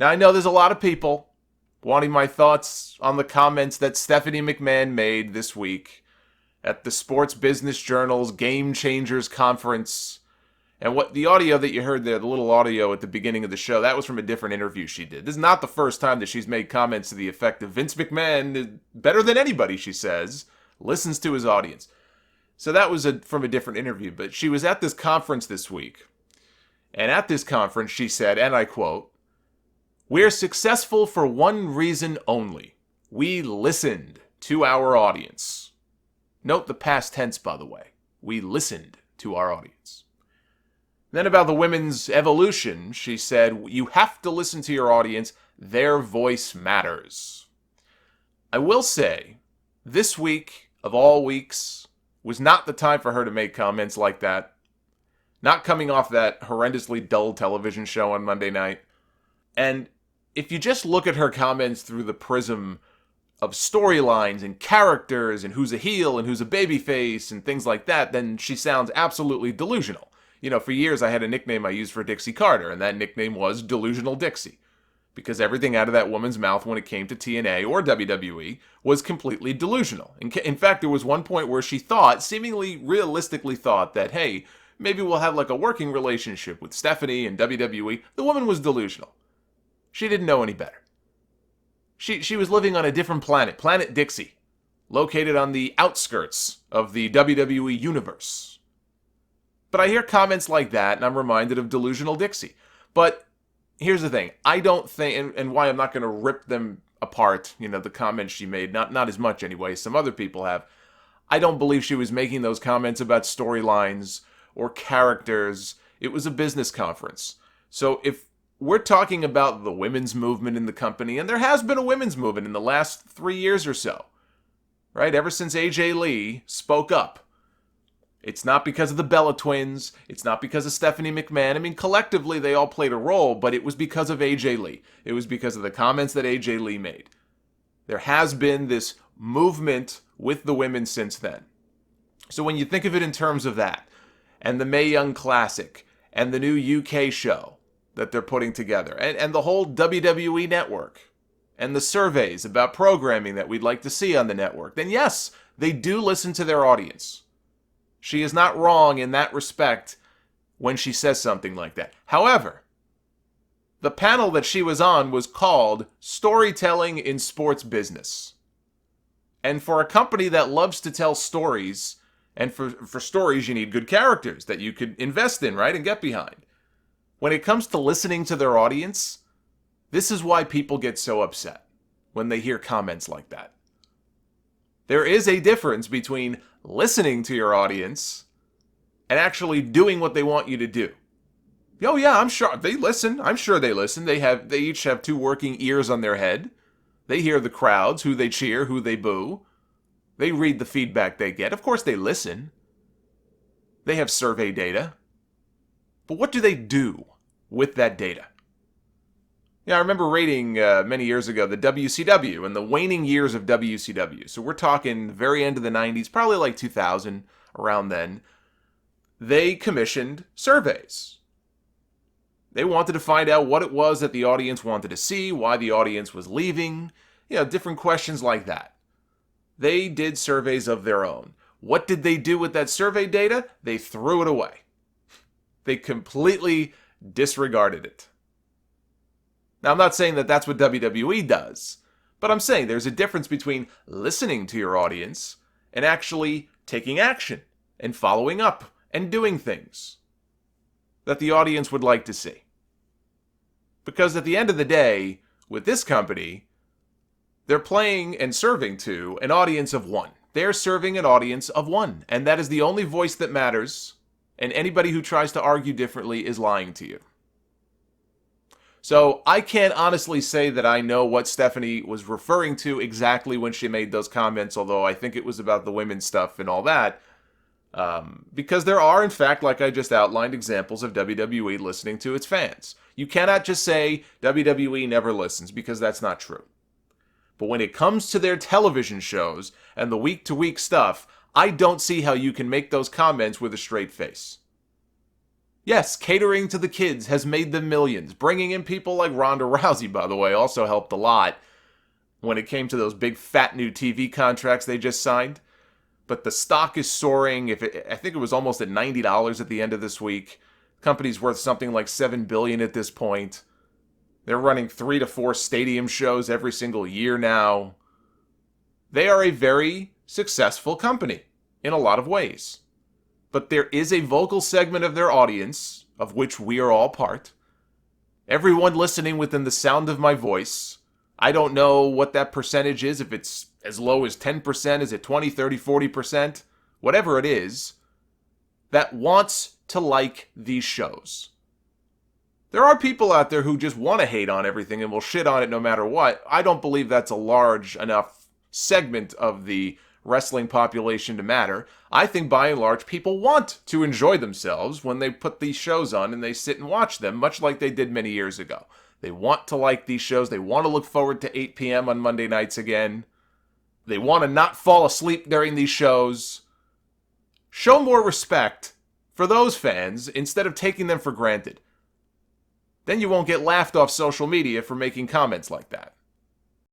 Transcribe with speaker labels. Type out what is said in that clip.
Speaker 1: Now, I know there's a lot of people wanting my thoughts on the comments that Stephanie McMahon made this week at the Sports Business Journal's Game Changers Conference. And what the audio that you heard there, the little audio at the beginning of the show, that was from a different interview she did. This is not the first time that she's made comments to the effect of Vince McMahon is better than anybody, she says, listens to his audience. So that was from a different interview. But she was at this conference this week. And at this conference, she said, and I quote, "We're successful for one reason only. We listened to our audience." Note the past tense, by the way. We listened to our audience. Then about the women's evolution, she said, "You have to listen to your audience. Their voice matters." I will say, this week, of all weeks, was not the time for her to make comments like that. Not coming off that horrendously dull television show on Monday night. And if you just look at her comments through the prism of storylines and characters and who's a heel and who's a babyface and things like that, then she sounds absolutely delusional. You know, for years I had a nickname I used for Dixie Carter, and that nickname was Delusional Dixie. Because everything out of that woman's mouth when it came to TNA or WWE was completely delusional. In fact, there was one point where she thought, seemingly realistically thought, that, hey, maybe we'll have like a working relationship with Stephanie and WWE. The woman was delusional. She didn't know any better. She was living on a different planet, Planet Dixie, located on the outskirts of the WWE universe. But I hear comments like that, and I'm reminded of Delusional Dixie. But here's the thing. I don't think, and why I'm not going to rip them apart, you know, the comments she made, not as much anyway, some other people have. I don't believe she was making those comments about storylines or characters. It was a business conference. So if we're talking about the women's movement in the company, and there has been a women's movement in the last 3 years or so, right? Ever since AJ Lee spoke up. It's not because of the Bella Twins. It's not because of Stephanie McMahon. I mean, collectively, they all played a role, but it was because of AJ Lee. It was because of the comments that AJ Lee made. There has been this movement with the women since then. So when you think of it in terms of that, and the Mae Young Classic, and the new UK show that they're putting together, and the whole WWE network, and the surveys about programming that we'd like to see on the network, then yes, they do listen to their audience. She is not wrong in that respect when she says something like that. However, the panel that she was on was called Storytelling in Sports Business. And for a company that loves to tell stories, and for stories you need good characters that you could invest in, right, and get behind. When it comes to listening to their audience, this is why people get so upset when they hear comments like that. There is a difference between listening to your audience and actually doing what they want you to do. Oh yeah, I'm sure they listen. I'm sure they listen. They each have two working ears on their head. They hear the crowds, who they cheer, who they boo. They read the feedback they get. Of course they listen. They have survey data. But what do they do with that data? Yeah, I remember rating many years ago the WCW and the waning years of WCW. So we're talking very end of the 90s, probably like 2000, around then. They commissioned surveys. They wanted to find out what it was that the audience wanted to see, why the audience was leaving, different questions like that. They did surveys of their own. What did they do with that survey data? They threw it away. They completely disregarded it. Now, I'm not saying that that's what WWE does, but I'm saying there's a difference between listening to your audience and actually taking action and following up and doing things that the audience would like to see. Because at the end of the day, with this company, they're playing and serving to an audience of one. They're serving an audience of one, and that is the only voice that matters, and anybody who tries to argue differently is lying to you. So I can't honestly say that I know what Stephanie was referring to exactly when she made those comments, although I think it was about the women's stuff and all that. Because there are, in fact, like I just outlined, examples of WWE listening to its fans. You cannot just say WWE never listens, because that's not true. But when it comes to their television shows and the week-to-week stuff, I don't see how you can make those comments with a straight face. Yes, catering to the kids has made them millions. Bringing in people like Ronda Rousey, by the way, also helped a lot when it came to those big fat new TV contracts they just signed. But the stock is soaring. I think it was almost at $90 at the end of this week. The company's worth something like $7 billion at this point. They're running 3 to 4 stadium shows every single year now. They are a very successful company in a lot of ways. But there is a vocal segment of their audience, of which we are all part. Everyone listening within the sound of my voice. I don't know what that percentage is, if it's as low as 10%, is it 20, 30, 40%, whatever it is, that wants to like these shows. There are people out there who just want to hate on everything and will shit on it no matter what. I don't believe that's a large enough segment of the wrestling population to matter. I think by and large people want to enjoy themselves when they put these shows on and they sit and watch them, much like they did many years ago. They want to like these shows. They want to look forward to 8 p.m. on Monday nights again. They want to not fall asleep during these shows. Show more respect for those fans instead of taking them for granted. Then you won't get laughed off social media for making comments like that.